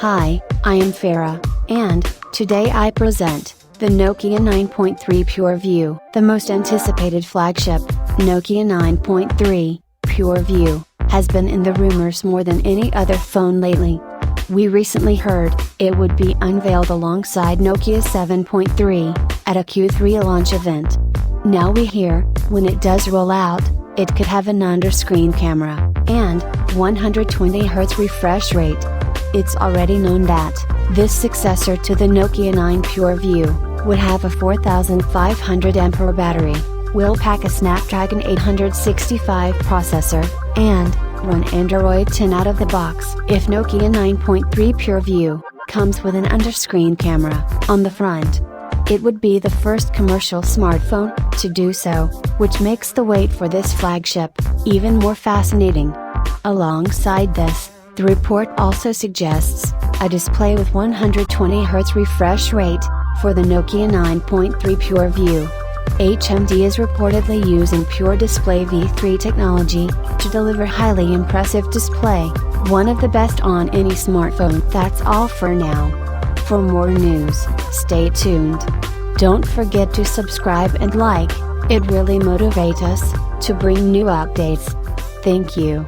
Hi, I am Farah, and today I present the Nokia 9.3 PureView. The most anticipated flagship, Nokia 9.3 PureView, has been in the rumors more than any other phone lately. We recently heard it would be unveiled alongside Nokia 7.3 at a Q3 launch event. Now we hear, when it does roll out, it could have an under-screen camera and 120Hz refresh rate. It's already known that this successor to the Nokia 9 PureView would have a 4500 mAh battery, will pack a Snapdragon 865 processor, and run Android 10 out of the box. If Nokia 9.3 PureView comes with an under-screen camera on the front, it would be the first commercial smartphone to do so, which makes the wait for this flagship even more fascinating. Alongside this, the report also suggests a display with 120Hz refresh rate for the Nokia 9.3 PureView. HMD is reportedly using Pure Display V3 technology to deliver highly impressive display, one of the best on any smartphone. That's all for now. For more news, stay tuned. Don't forget to subscribe and like, it really motivates us to bring new updates. Thank you.